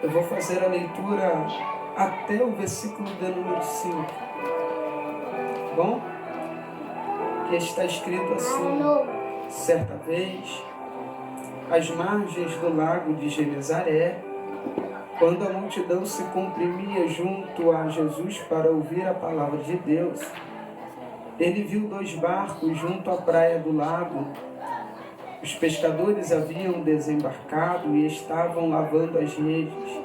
Eu vou fazer a leitura até o versículo de número 5. Bom? Que está escrito assim: certa vez, às margens do lago de Genezaré, quando a multidão se comprimia junto a Jesus para ouvir a palavra de Deus, ele viu 2 barcos junto à praia do lago. Os pescadores haviam desembarcado e estavam lavando as redes.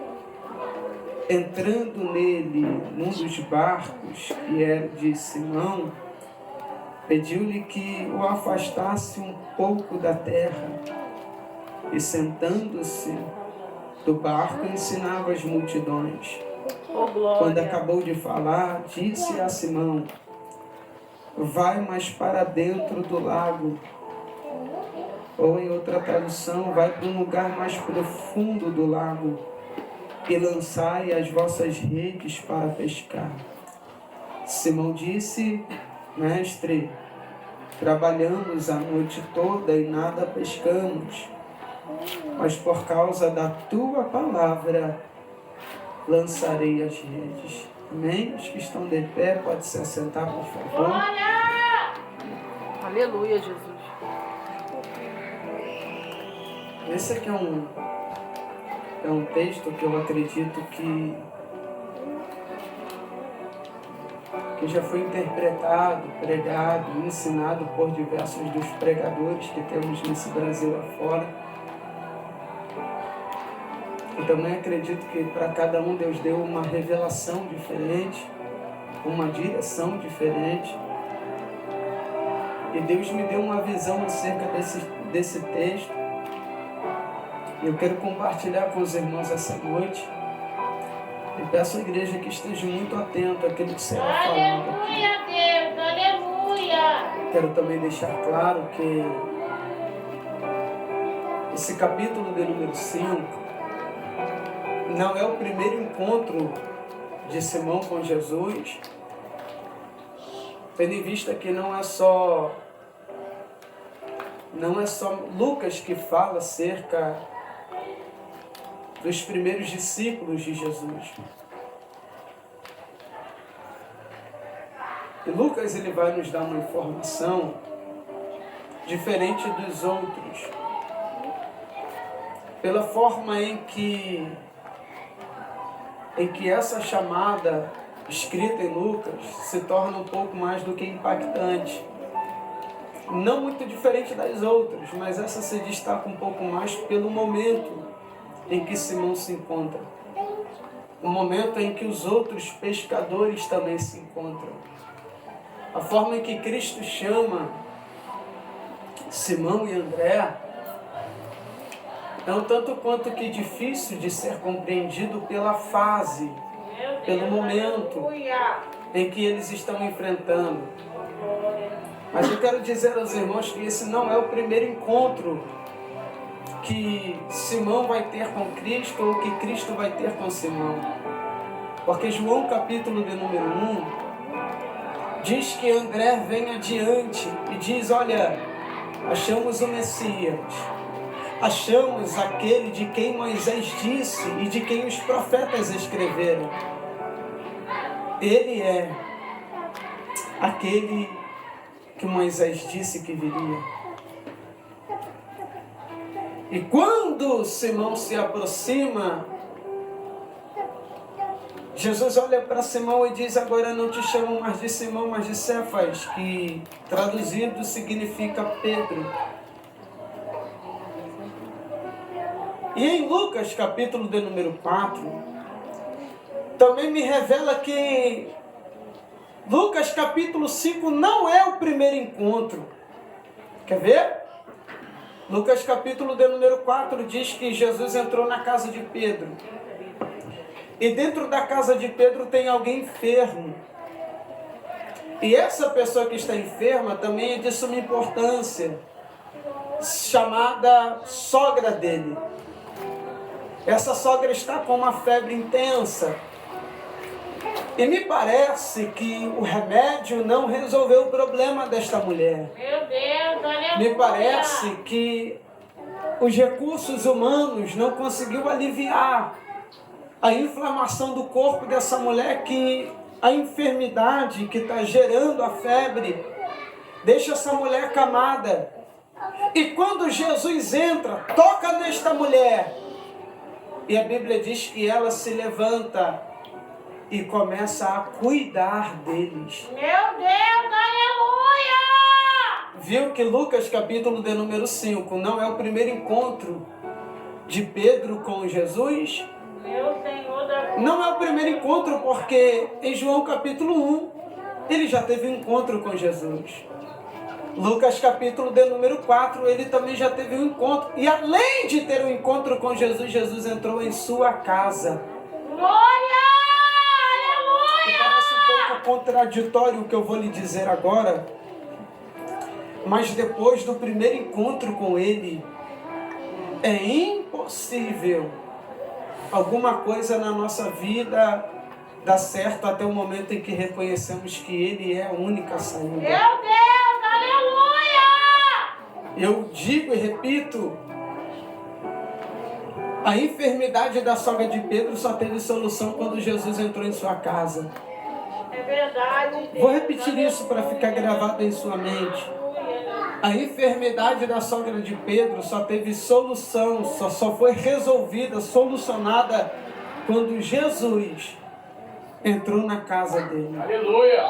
Entrando nele, num dos barcos, que era de Simão, pediu-lhe que o afastasse um pouco da terra. E sentando-se do barco, ensinava as multidões. Quando acabou de falar, disse a Simão: vai mais para dentro do lago. Ou em outra tradução, vai para um lugar mais profundo do lago e lançai as vossas redes para pescar. Simão disse: mestre, trabalhamos a noite toda e nada pescamos, mas por causa da tua palavra lançarei as redes. Amém? Os que estão de pé, pode se assentar, por favor. Aleluia, Jesus. Esse aqui é um texto que eu acredito que já foi interpretado, pregado, ensinado por diversos dos pregadores que temos nesse Brasil afora. E também acredito que para cada um Deus deu uma revelação diferente, uma direção diferente. E Deus me deu uma visão acerca desse texto. Eu quero compartilhar com os irmãos essa noite. E peço à igreja que esteja muito atento àquilo que será falado aqui. Aleluia, Deus, aleluia. Quero também deixar claro que esse capítulo de número 5 não é o primeiro encontro de Simão com Jesus, tendo em vista que não é só Lucas que fala acerca dos primeiros discípulos de Jesus. E Lucas ele vai nos dar uma informação diferente dos outros, pela forma em que essa chamada escrita em Lucas se torna um pouco mais do que impactante. Não muito diferente das outras, mas essa se destaca um pouco mais pelo momento em que Simão se encontra. O momento em que os outros pescadores também se encontram. A forma em que Cristo chama Simão e André é um tanto quanto que difícil de ser compreendido pela fase, pelo momento em que eles estão enfrentando. Mas eu quero dizer aos irmãos que esse não é o primeiro encontro que Simão vai ter com Cristo ou que Cristo vai ter com Simão. Porque João capítulo de número 1 diz que André vem adiante e diz: olha, achamos o Messias, achamos aquele de quem Moisés disse e de quem os profetas escreveram. Ele é aquele que Moisés disse que viria. E quando Simão se aproxima, Jesus olha para Simão e diz: agora não te chamam mais de Simão, mas de Cefas, que traduzido significa Pedro. E em Lucas capítulo de número 4, também me revela que Lucas capítulo 5 não é o primeiro encontro. Quer ver? Lucas capítulo de número 4 diz que Jesus entrou na casa de Pedro. E dentro da casa de Pedro tem alguém enfermo. E essa pessoa que está enferma também é de suma importância, chamada sogra dele. Essa sogra está com uma febre intensa. E me parece que o remédio não resolveu o problema desta mulher. Meu Deus, aleluia. Me parece que os recursos humanos não conseguiu aliviar a inflamação do corpo dessa mulher, que a enfermidade que está gerando a febre, deixa essa mulher acamada. E quando Jesus entra, toca nesta mulher, e a Bíblia diz que ela se levanta e começa a cuidar deles. Meu Deus, aleluia! Viu que Lucas capítulo de número 5 não é o primeiro encontro de Pedro com Jesus? Meu Senhor da glória. Não é o primeiro encontro, porque em João capítulo 1 ele já teve um encontro com Jesus. Lucas capítulo de número 4, ele também já teve um encontro. E além de ter um encontro com Jesus, Jesus entrou em sua casa. Glória! E Aleluia! parece um pouco contraditório o que eu vou lhe dizer agora, mas depois do primeiro encontro com ele, é impossível alguma coisa na nossa vida dar certo até o momento em que reconhecemos que ele é a única saída. Meu Deus, aleluia! Eu digo e repito, a enfermidade da sogra de Pedro só teve solução quando Jesus entrou em sua casa. É verdade, Deus. Vou repetir isso para ficar gravado em sua mente. A enfermidade da sogra de Pedro só teve solução, só foi resolvida, solucionada quando Jesus entrou na casa dele. Aleluia!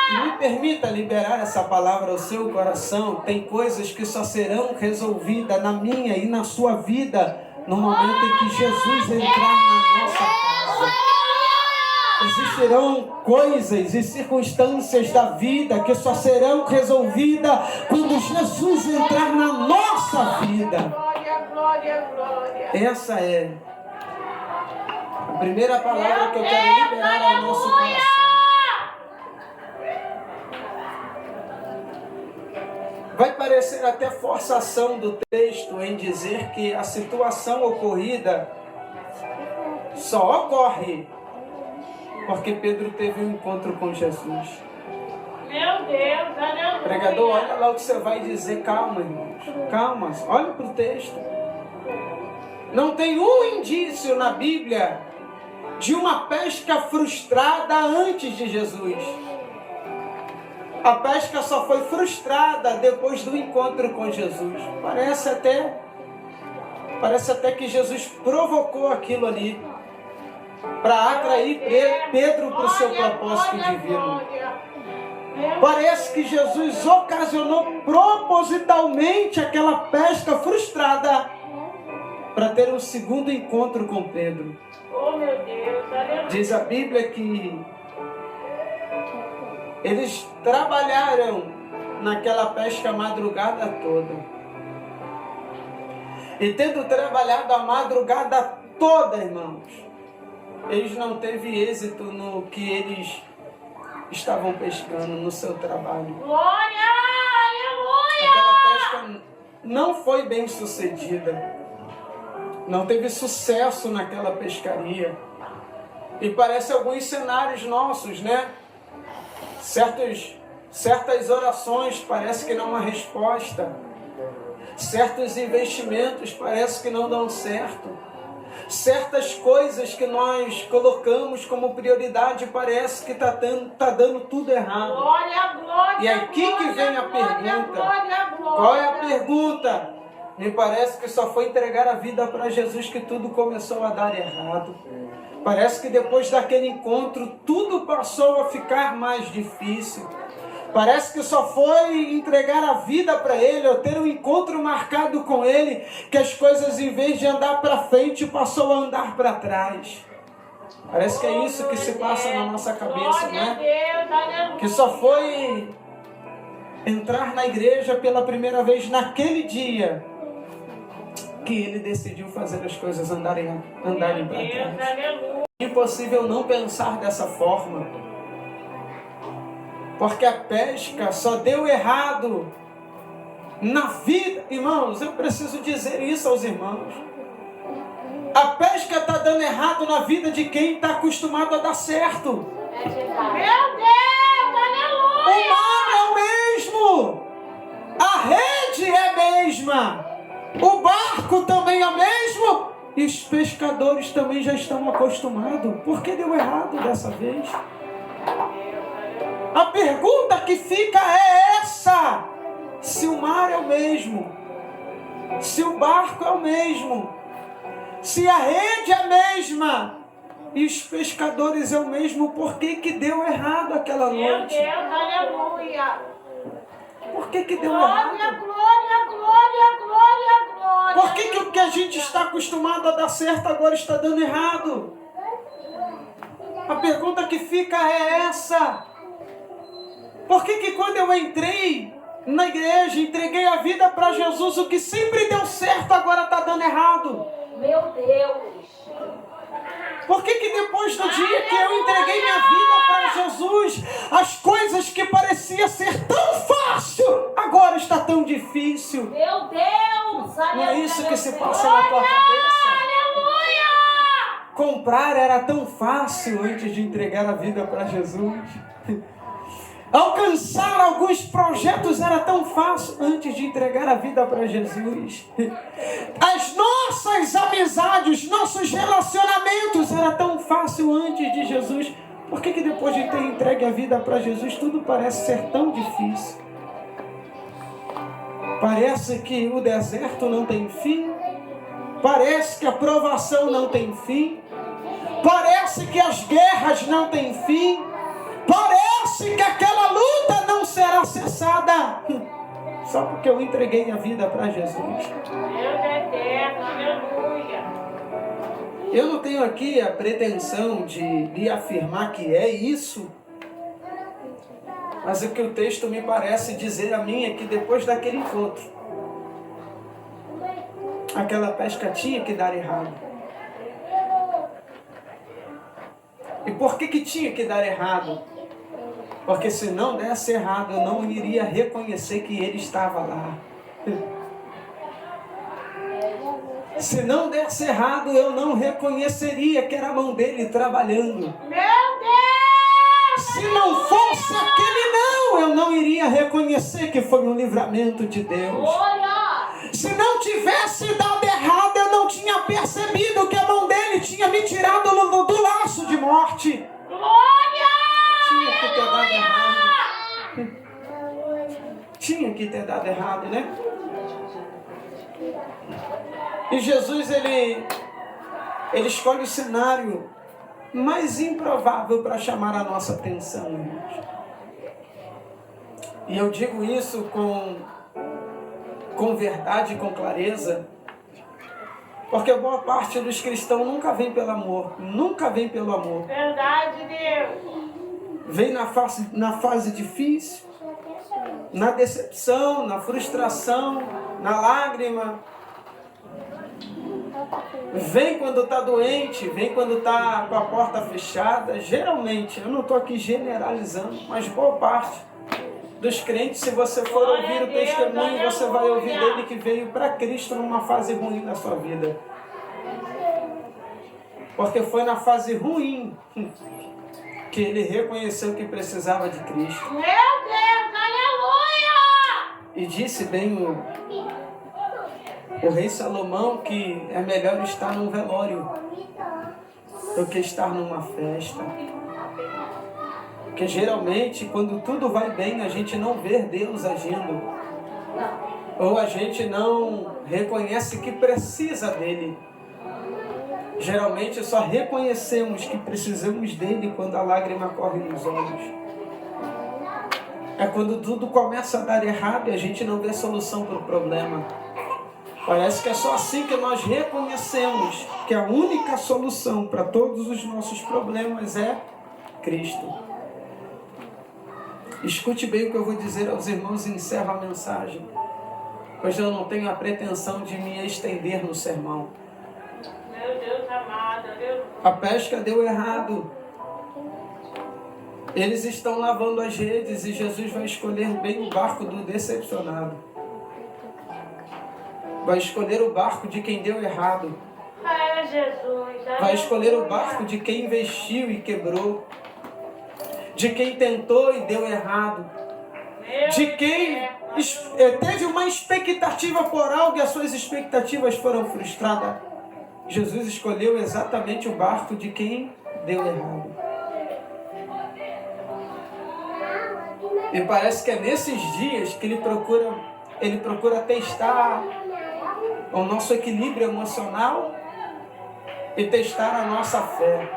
E me permita liberar essa palavra ao seu coração. Tem coisas que só serão resolvidas na minha e na sua vida no momento em que Jesus entrar na nossa casa. Existirão coisas e circunstâncias da vida que só serão resolvidas quando Jesus entrar na nossa vida. Glória, glória, glória. Essa é a primeira palavra que eu quero liberar ao nosso coração. Vai parecer até forçação do texto em dizer que a situação ocorrida só ocorre porque Pedro teve um encontro com Jesus. Meu Deus, aleluia. Pregador, olha lá o que você vai dizer. Calma, irmãos. Calma, olha para o texto. Não tem um indício na Bíblia de uma pesca frustrada antes de Jesus. A pesca só foi frustrada depois do encontro com Jesus. Parece até que Jesus provocou aquilo ali para atrair Pedro para o seu propósito divino. Parece que Jesus ocasionou propositalmente aquela pesca frustrada para ter um segundo encontro com Pedro. Oh, meu Deus, aleluia. Diz a Bíblia que eles trabalharam naquela pesca a madrugada toda. E tendo trabalhado a madrugada toda, irmãos, eles não teve êxito no que eles estavam pescando, no seu trabalho. Glória, aleluia. Aquela pesca não foi bem sucedida. Não teve sucesso naquela pescaria. E parece alguns cenários nossos, né? Certas orações parece que não há resposta. Certos investimentos parece que não dão certo. Certas coisas que nós colocamos como prioridade parece que está dando tudo errado. Glória, glória. E aqui que vem a pergunta. Qual é a pergunta? Me parece que só foi entregar a vida para Jesus que tudo começou a dar errado. Parece que depois daquele encontro tudo passou a ficar mais difícil. Parece que só foi entregar a vida para Ele, ou ter um encontro marcado com Ele, que as coisas, em vez de andar para frente, passou a andar para trás. Parece que é isso que se passa na nossa cabeça, né? Que só foi entrar na igreja pela primeira vez naquele dia que Ele decidiu fazer as coisas andarem para trás. É impossível não pensar dessa forma. Porque a pesca só deu errado na vida. Irmãos, eu preciso dizer isso aos irmãos. A pesca está dando errado na vida de quem está acostumado a dar certo. Meu Deus, aleluia. O mar é o mesmo. A rede é a mesma. O barco também é o mesmo. E os pescadores também já estão acostumados. Por que deu errado dessa vez? A pergunta que fica é essa: se o mar é o mesmo, se o barco é o mesmo, se a rede é a mesma e os pescadores é o mesmo, por que que deu errado aquela Meu noite? Deus, aleluia. Por que que deu Glória, errado? glória, glória, glória, glória. Por que que o que a gente está acostumado a dar certo agora está dando errado? A pergunta que fica é essa: por que que quando eu entrei na igreja, entreguei a vida para Jesus, o que sempre deu certo agora está dando errado? Meu Deus. Por que que depois do dia que eu entreguei minha vida para Jesus, as coisas que parecia ser tão fácil, agora está tão difícil? Meu Deus. Não é isso que se passa na tua cabeça? Aleluia. Comprar era tão fácil antes de entregar a vida para Jesus. Alcançar alguns projetos era tão fácil antes de entregar a vida para Jesus. As nossas amizades, nossos relacionamentos era tão fácil antes de Jesus. Por que que depois de ter entregue a vida para Jesus tudo parece ser tão difícil? Parece que o deserto não tem fim. Parece que a provação não tem fim. Parece que as guerras não têm fim. Parece que aquela luta não será cessada. Só porque eu entreguei a vida para Jesus. Deus é eterno, aleluia. Eu não tenho aqui a pretensão de lhe afirmar que é isso. Mas o que o texto me parece dizer a mim é que depois daquele encontro, aquela pesca tinha que dar errado. E por que que tinha que dar errado? Porque se não desse errado, eu não iria reconhecer que ele estava lá. Se não desse errado, eu não reconheceria que era a mão dele trabalhando. Meu Deus. Se não fosse aquele não, eu não iria reconhecer que foi um livramento de Deus. Glória. Se não tivesse dado errado, eu não tinha percebido que a mão dele tinha me tirado do laço de morte. Glória. Tinha que ter dado errado. Tinha que ter dado errado, né? E Jesus, ele escolhe o cenário mais improvável para chamar a nossa atenção, irmãos. E eu digo isso com verdade e com clareza, porque boa parte dos cristãos nunca vem pelo amor. Nunca vem pelo amor. Verdade, Deus. Vem na fase difícil, na decepção, na frustração, na lágrima. Vem quando está doente, vem quando está com a porta fechada. Geralmente, eu não estou aqui generalizando, mas boa parte dos crentes, se você for ouvir o testemunho, você vai ouvir dele que veio para Cristo numa fase ruim da sua vida. Porque foi na fase ruim que ele reconheceu que precisava de Cristo. Meu Deus, aleluia. E disse bem o rei Salomão que é melhor estar num velório do que estar numa festa. Porque geralmente, quando tudo vai bem, a gente não vê Deus agindo. Ou a gente não reconhece que precisa dele. Geralmente só reconhecemos que precisamos dele quando a lágrima corre nos olhos. É quando tudo começa a dar errado e a gente não vê solução para o problema. Parece que é só assim que nós reconhecemos que a única solução para todos os nossos problemas é Cristo. Escute bem o que eu vou dizer aos irmãos e encerro a mensagem, pois eu não tenho a pretensão de me estender no sermão. Meu Deus amado, aleluia. A pesca deu errado. Eles estão lavando as redes e Jesus vai escolher bem o barco do decepcionado. Vai escolher o barco de quem deu errado. É Jesus, Vai escolher o barco de quem investiu e quebrou. De quem tentou e deu errado. De quem teve uma expectativa por algo e as suas expectativas foram frustradas. Jesus escolheu exatamente o barco de quem deu errado. E parece que é nesses dias que ele procura testar o nosso equilíbrio emocional e testar a nossa fé.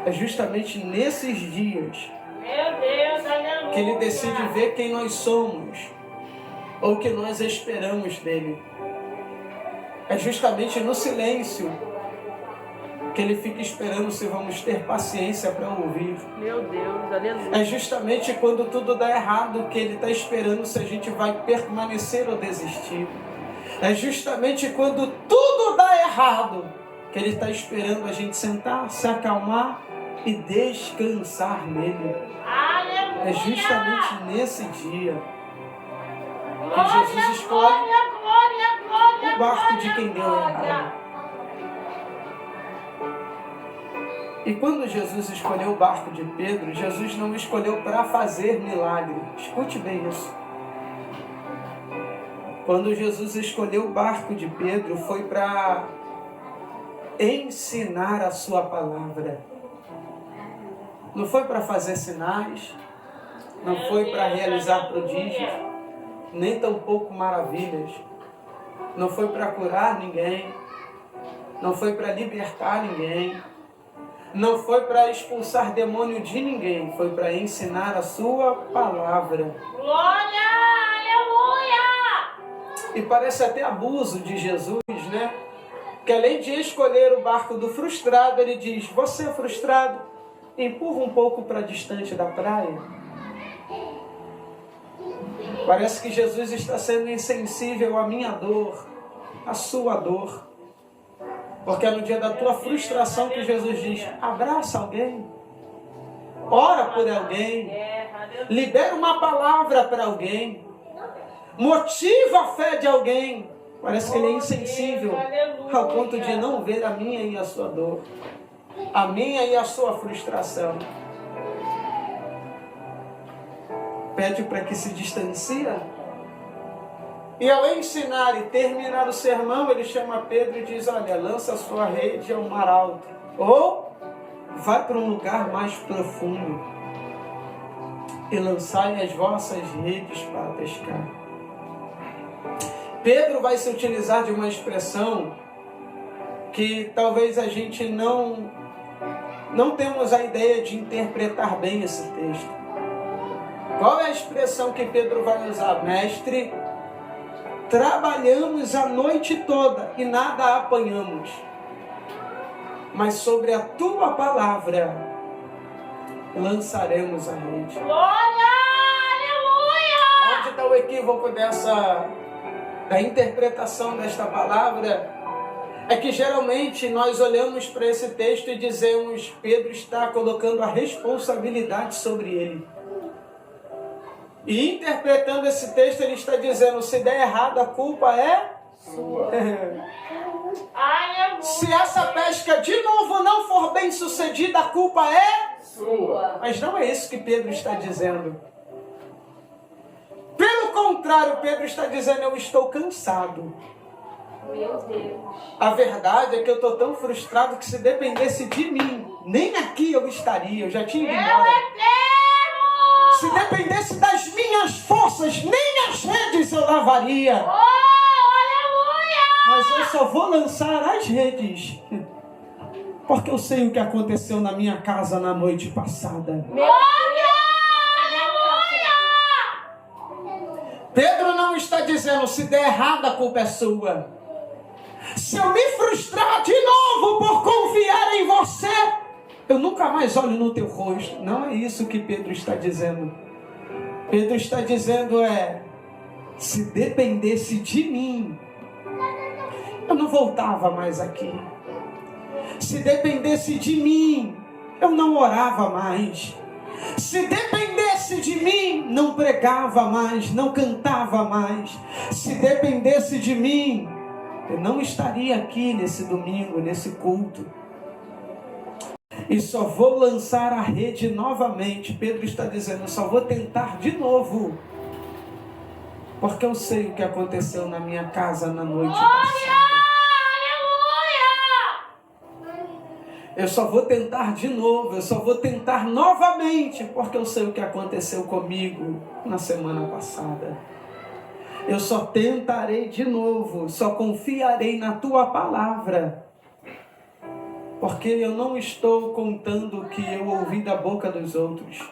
É justamente nesses dias Meu Deus, aleluia. que ele decide ver quem nós somos ou o que nós esperamos dele. É justamente no silêncio que ele fica esperando se vamos ter paciência para ouvir. Meu Deus, aleluia. É justamente quando tudo dá errado que ele está esperando se a gente vai permanecer ou desistir. É justamente quando tudo dá errado que ele está esperando a gente sentar, se acalmar e descansar nele. Aleluia. É justamente nesse dia que Glória, Jesus escolhe glória, o barco de quem deu glória. errado. E quando Jesus escolheu o barco de Pedro, Jesus não escolheu para fazer milagre. Escute bem isso. Quando Jesus escolheu o barco de Pedro, foi para ensinar a sua palavra. Não foi para fazer sinais, não foi para realizar prodígios, nem tampouco maravilhas. Não foi para curar ninguém, não foi para libertar ninguém, não foi para expulsar demônio de ninguém, foi para ensinar a sua palavra. Glória, aleluia. E parece até abuso de Jesus, né? Que além de escolher o barco do frustrado, ele diz: você é frustrado, empurra um pouco para distante da praia. Parece que Jesus está sendo insensível à minha dor, à sua dor. Porque é no dia da tua frustração que Jesus diz: abraça alguém, ora por alguém, libera uma palavra para alguém, motiva a fé de alguém. Parece que ele é insensível ao ponto de não ver a minha e a sua dor, a minha e a sua frustração. Pede para que se distancia. E ao ensinar e terminar o sermão, ele chama Pedro e diz: olha, lança a sua rede ao mar alto, ou vai para um lugar mais profundo e lançai as vossas redes para pescar. Pedro vai se utilizar de uma expressão que talvez a gente não temos a ideia de interpretar bem esse texto. Qual é a expressão que Pedro vai usar? Mestre, trabalhamos a noite toda e nada apanhamos, mas sobre a tua palavra lançaremos a rede. Glória, aleluia. Onde está o equívoco da interpretação desta palavra? É que geralmente nós olhamos para esse texto e dizemos: Pedro está colocando a responsabilidade sobre ele. E interpretando esse texto, ele está dizendo: se der errado, a culpa é sua. Aleluia. Se essa pesca de novo não for bem sucedida, a culpa é Sua. Mas não é isso que Pedro está dizendo. Pelo contrário, Pedro está dizendo: eu estou cansado. Meu Deus. A verdade é que eu estou tão frustrado que se dependesse de mim, nem aqui eu estaria, eu já tinha ido embora. Se dependesse das minhas forças, nem as redes eu lavaria. Oh, aleluia. Mas eu só vou lançar as redes, porque eu sei o que aconteceu na minha casa na noite passada. Pedro não está dizendo: se der errado, a culpa é sua. Se eu me frustrar de novo por confiar em você, eu nunca mais olho no teu rosto. Não é isso que Pedro está dizendo. Pedro está dizendo se dependesse de mim, eu não voltava mais aqui. Se dependesse de mim, eu não orava mais. Se dependesse de mim, não pregava mais, não cantava mais. Se dependesse de mim, eu não estaria aqui nesse domingo, nesse culto. E só vou lançar a rede novamente. Pedro está dizendo: eu só vou tentar de novo, porque eu sei o que aconteceu na minha casa na noite passada. Eu só vou tentar de novo, eu só vou tentar novamente, porque eu sei o que aconteceu comigo na semana passada. Eu só tentarei de novo, só confiarei na tua palavra, porque eu não estou contando o que eu ouvi da boca dos outros.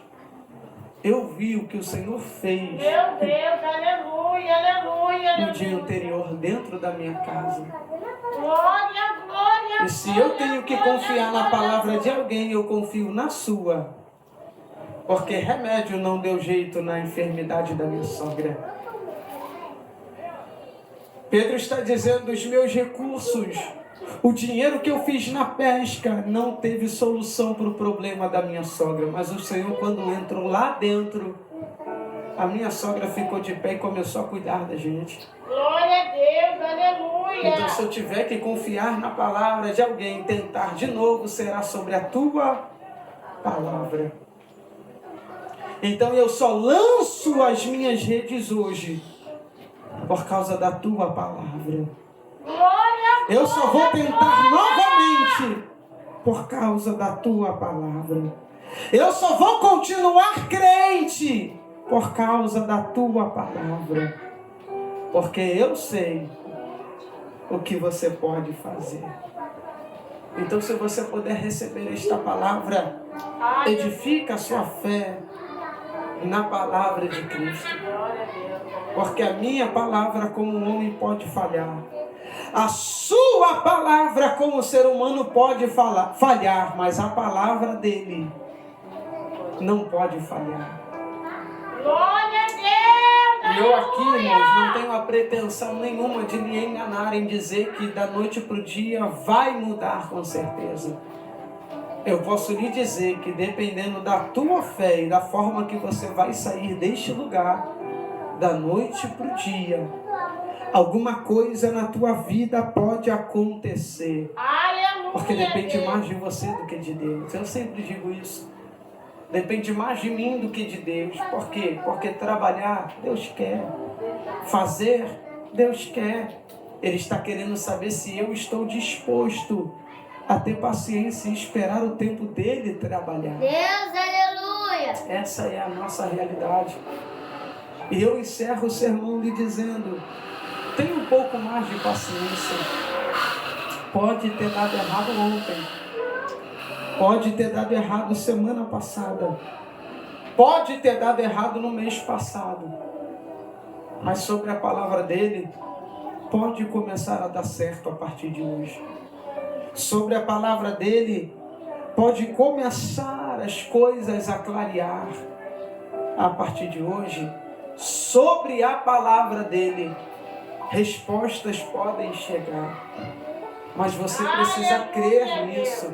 Eu vi o que o Senhor fez. Meu Deus, aleluia, aleluia. No dia anterior, dentro da minha casa. Glória, glória. E se eu tenho que confiar na palavra de alguém, eu confio na sua. Porque remédio não deu jeito na enfermidade da minha sogra. Pedro está dizendo, os meus recursos, o dinheiro que eu fiz na pesca não teve solução para o problema da minha sogra. Mas o Senhor, quando entrou lá dentro, a minha sogra ficou de pé e começou a cuidar da gente. Glória a Deus, aleluia. Então, se eu tiver que confiar na palavra de alguém, tentar de novo, será sobre a tua palavra. Então, eu só lanço as minhas redes hoje por causa da tua palavra. Glória, Eu só vou tentar novamente por causa da tua palavra. Eu só vou continuar crente por causa da tua palavra. Porque eu sei o que você pode fazer. Então, se você puder receber esta palavra, edifica a sua fé na palavra de Cristo. Porque a minha palavra como homem pode falhar. A sua palavra como ser humano pode falhar, mas a palavra dele não pode falhar. glória a Deus. E eu aqui, irmãos, não tenho a pretensão nenhuma de me enganar em dizer que da noite para o dia vai mudar com certeza. Eu posso lhe dizer que dependendo da tua fé e da forma que você vai sair deste lugar, da noite para o dia, alguma coisa na tua vida pode acontecer. Aleluia. Porque depende mais de você do que de Deus. Eu sempre digo isso. Depende mais de mim do que de Deus. Por quê? Porque trabalhar, Deus quer. Fazer, Deus quer. Ele está querendo saber se eu estou disposto a ter paciência e esperar o tempo dele trabalhar. Deus, aleluia. Essa é a nossa realidade. E eu encerro o sermão lhe dizendo, tenha um pouco mais de paciência. Pode ter dado errado ontem. Pode ter dado errado semana passada. Pode ter dado errado no mês passado. Mas sobre a palavra dele, pode começar a dar certo a partir de hoje. Sobre a palavra dele, pode começar as coisas a clarear a partir de hoje. Sobre a palavra dele, respostas podem chegar. Mas você precisa crer nisso.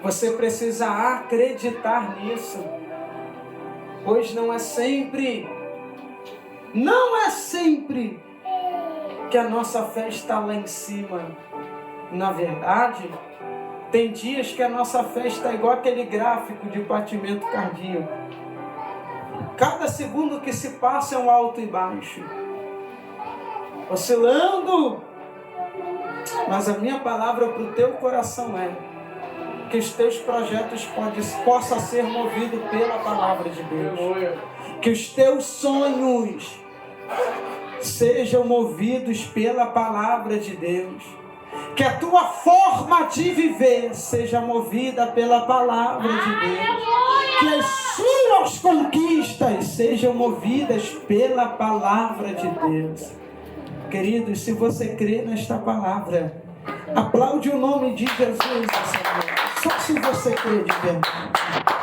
Você precisa acreditar nisso. Pois não é sempre que a nossa fé está lá em cima. Na verdade, tem dias que a nossa fé está igual aquele gráfico de batimento cardíaco. Cada segundo que se passa é um alto e baixo. Oscilando. Mas a minha palavra para o teu coração é que os teus projetos possam ser movidos pela palavra de Deus. Que os teus sonhos sejam movidos pela palavra de Deus. Que a tua forma de viver seja movida pela palavra de Deus. Que as suas conquistas sejam movidas pela palavra de Deus. Queridos, se você crê nesta palavra, aplaude o nome de Jesus, Senhor. Só se você crê de verdade.